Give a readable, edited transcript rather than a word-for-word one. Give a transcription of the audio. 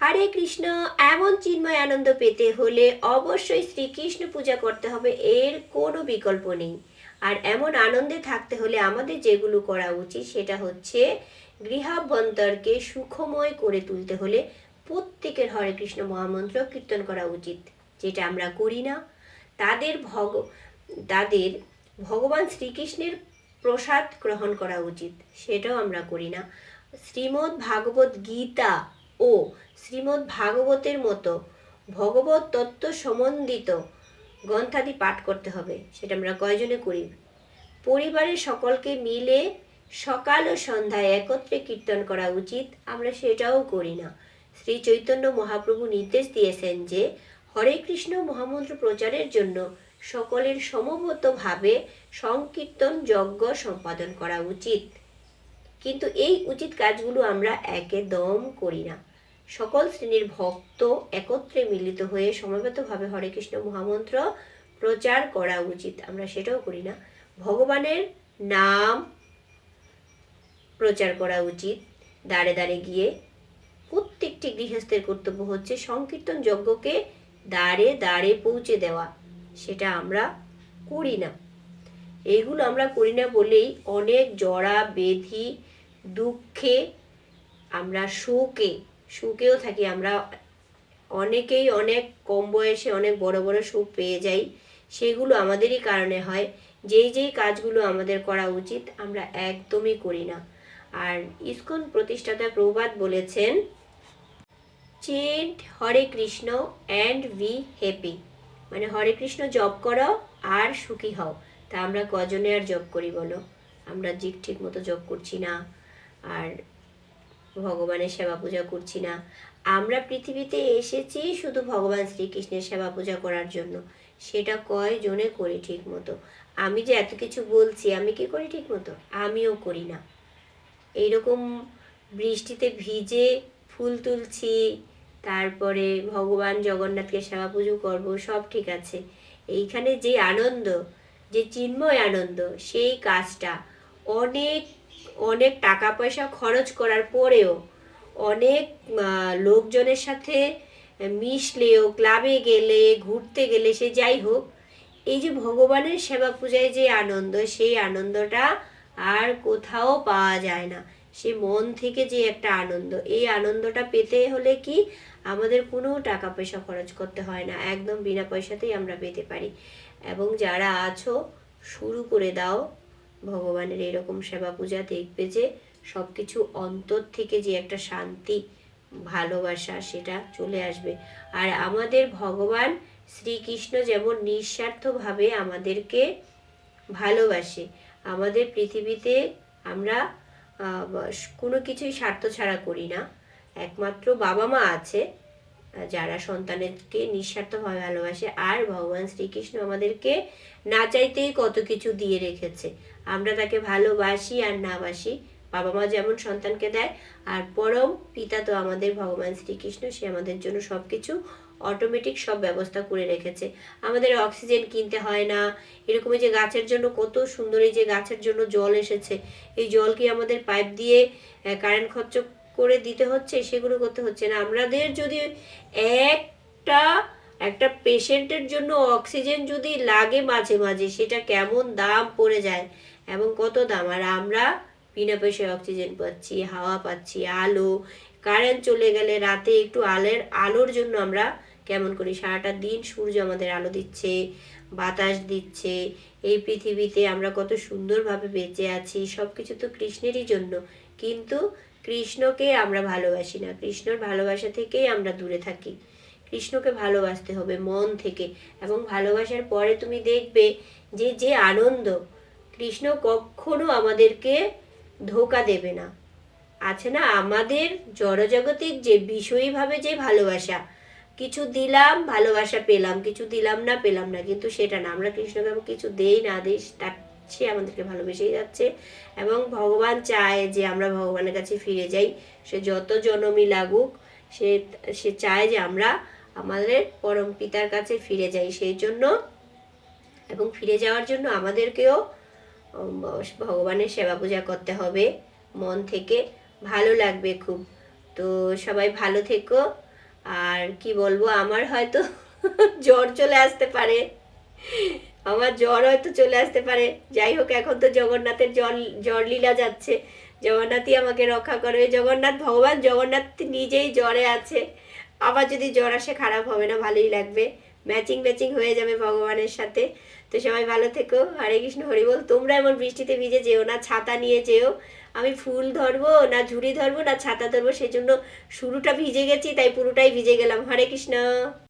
হরে কৃষ্ণ। এমন চিন্ময় আনন্দ পেতে হলে অবশ্যই শ্রীকৃষ্ণ পূজা করতে হবে, এর কোনো বিকল্প নেই। আর এমন আনন্দে থাকতে হলে আমাদের যেগুলো করা উচিত সেটা হচ্ছে গৃহাভ্যন্তরকে সুখময় করে তুলতে হলে প্রত্যেকের হরে কৃষ্ণ মহামন্ত্র কীর্তন করা উচিত, যেটা আমরা করি না। তাদের ভগবান শ্রীকৃষ্ণের প্রসাদ গ্রহণ করা উচিত, সেটাও আমরা করি না। শ্রীমদ্ ভাগবত গীতা ও শ্রীমদ্ ভাগবতের মতো ভগবত তত্ত্ব সম্বন্ধিত গ্রন্থাদি পাঠ করতে হবে, সেটা আমরা কয়জনে করি? পরিবারের সকলকে মিলে সকাল ও সন্ধ্যায় একত্রে কীর্তন করা উচিত, আমরা সেটাও করি না। শ্রী চৈতন্য মহাপ্রভু নির্দেশ দিয়েছেন যে হরে কৃষ্ণ মহামন্ত্র প্রচারের জন্য সকলের সমবেতভাবে সংকীর্তন যজ্ঞ সম্পাদন করা উচিত, কিন্তু এই উচিত কাজগুলো আমরা একদম করি না। সকল শ্রেণীর ভক্ত একত্রে মিলিত হয়ে সমবেতভাবে হরে কৃষ্ণ মহামন্ত্র প্রচার করা উচিত, আমরা সেটাও করি না। ভগবানের নাম প্রচার করা উচিত দাঁড়ে দাঁড়ে গিয়ে। প্রত্যেকটি গৃহস্থের কর্তব্য হচ্ছে সংকীর্তন যজ্ঞকে দাঁড়ে দাঁড়ে পৌঁছে দেওয়া, সেটা আমরা করি না। এইগুলো আমরা করি না বলেই অনেক জড়া ব্যাধি দুঃখে আমরা সুখেও থাকি। আমরা অনেকেই অনেক কম বয়সে অনেক বড় বড় সুখ পেয়ে যাই, সেগুলো আমাদেরই কারণে হয়। যেই কাজগুলো আমাদের করা উচিত আমরা একদমই করি না। আর ইসকন প্রতিষ্ঠাতা প্রভুপাদ বলেছেন, saint Hare Krishna and be happy, মানে হরে কৃষ্ণ জপ করো আর সুখী হও। তা আমরা কজনে আর জপ করি বলো? আমরা ঠিক মতো জপ করছি না, আর ভগবানের সেবা পূজা করছি না। আমরা পৃথিবীতে এসেছি শুধু ভগবান শ্রীকৃষ্ণের সেবা পূজা করার জন্য, সেটা কয়জনে করি ঠিক মতো? আমি যে এত কিছু বলছি, আমি কি করি ঠিক মতো? আমিও করি না। এইরকম বৃষ্টিতে ভিজে ফুল তুলছি, তারপরে ভগবান জগন্নাথকে সেবা পুজো করব, সব ঠিক আছে। এইখানে যে আনন্দ, যে চিন্ময় আনন্দ, সেই কাজটা অনেক অনেক টাকা পয়সা খরচ করার পরেও, অনেক লোকজনের সাথে মিশলেও, ক্লাবে গেলে, ঘুরতে গেলে, সে যাই হোক, এই যে ভগবানের সেবা পূজায় যে আনন্দ, সেই আনন্দটা আর কোথাও পাওয়া যায় না। সে মন থেকে যে একটা আনন্দ, এই আনন্দটা পেতে হলে কি আমাদের কোনো টাকা পয়সা খরচ করতে হয় না, একদম বিনা পয়সাতেই আমরা পেতে পারি। এবং যারা আছো, শুরু করে দাও ভগবানের এরকম সেবা পূজা, দেখবে যে সব কিছু অন্তর থেকে যে একটা শান্তি, ভালোবাসা, সেটা চলে আসবে। আর আমাদের ভগবান শ্রীকৃষ্ণ যেমন নিঃস্বার্থভাবে আমাদেরকে ভালোবাসে, আমাদের পৃথিবীতে আমরা কোনো কিছুই স্বার্থ ছাড়া করি না। একমাত্র বাবা মা আছে যারা সন্তানকে নিঃস্বার্থভাবে ভালোবাসে, আর ভগবান শ্রীকৃষ্ণ আমাদেরকে না চাইতেই কত কিছু দিয়ে রেখেছে। আমরা তাকে ভালোবাসি আর না বাসি, বাবা মা যেমন সন্তানকে দেয়, আর পরম পিতা তো আমাদের ভগবান শ্রীকৃষ্ণ, সে আমাদের জন্য সব কিছু অটোমেটিক সব ব্যবস্থা করে রেখেছে। আমাদের অক্সিজেন কিনতে হয় না। এরকম যে গাছের জন্য কত সুন্দর, এই যে গাছের জন্য জল এসেছে, এই জল কি আমাদের পাইপ দিয়ে কারেন্ট খরচ করে দিতে হচ্ছে? সেগুলো করতে হচ্ছে না। আমাদের যদি একটা পেশেন্টের জন্য অক্সিজেন যদি লাগে মাঝে মাঝে, সেটা কেমন দাম পড়ে যায় এবং কত দাম, আর আমরা বিনা পয়সায় অক্সিজেন পাচ্ছি, হাওয়া পাচ্ছি, আলো। কারেন্ট চলে গেলে রাতে একটু আলোর জন্য আমরা কেমন করি? সারাটা দিন সূর্য আমাদের আলো দিচ্ছে, বাতাস দিচ্ছে। এই পৃথিবীতে আমরা কত সুন্দরভাবে বেঁচে আছি, সব কিছু তো কৃষ্ণেরই জন্য। কিন্তু কৃষ্ণকে আমরা ভালোবাসি না, কৃষ্ণর ভালোবাসা থেকেই আমরা দূরে থাকি। কৃষ্ণকে ভালোবাসতে হবে মন থেকে, এবং ভালোবাসার পরে তুমি দেখবে যে যে আনন্দ, কৃষ্ণ কখনো আমাদেরকে ধোঁকা দেবে না। আছে না আমাদের জড়জগতিক যে বিষয়ীভাবে যে ভালোবাসা, কিছু দিলাম ভালোবাসা পেলাম, কিছু দিলাম না পেলাম না, কিন্তু সেটা না। আমরা কৃষ্ণকে কিছু দেই না দেই, তার সে আমাদেরকে ভালোবেসেই যাচ্ছে। এবং ভগবান চায় যে আমরা ভগবানের কাছে ফিরে যাই। সে যত জনমই লাগুক, সে চায় যে আমরা আমাদের পরম পিতার কাছে ফিরে যাই। সেই জন্য, এবং ফিরে যাওয়ার জন্য আমাদেরকেও ভগবানের সেবা পূজা করতে হবে মন থেকে। ভালো লাগবে খুব। তো সবাই ভালো থেকো, আর কি বলবো, আমার হয়তো জ্বর চলে আসতে পারে, আমার জ্বর হয়তো চলে আসতে পারে। যাই হোক, এখন তো জগন্নাথের জ্বর লীলা যাচ্ছে, জগন্নাথই আমাকে রক্ষা করবে। জগন্নাথ ভগবান জগন্নাথ নিজেই জ্বরে আছে, আবার যদি জ্বর আসে খারাপ হবে না, ভালোই লাগবে, ম্যাচিং ম্যাচিং হয়ে যাবে ভগবানের সাথে। তো সবাই ভালো থেকো, হরে কৃষ্ণ হরি বল। তোমরা এমন বৃষ্টিতে ভিজে যেও না, ছাতা নিয়ে যেও। আমি ফুল ধরবো না ঝুড়ি ধরবো না ছাতা ধরবো, সেজন্য শুরুটা ভিজে গেছি, তাই পুরোটাই ভিজে গেলাম। হরে কৃষ্ণ।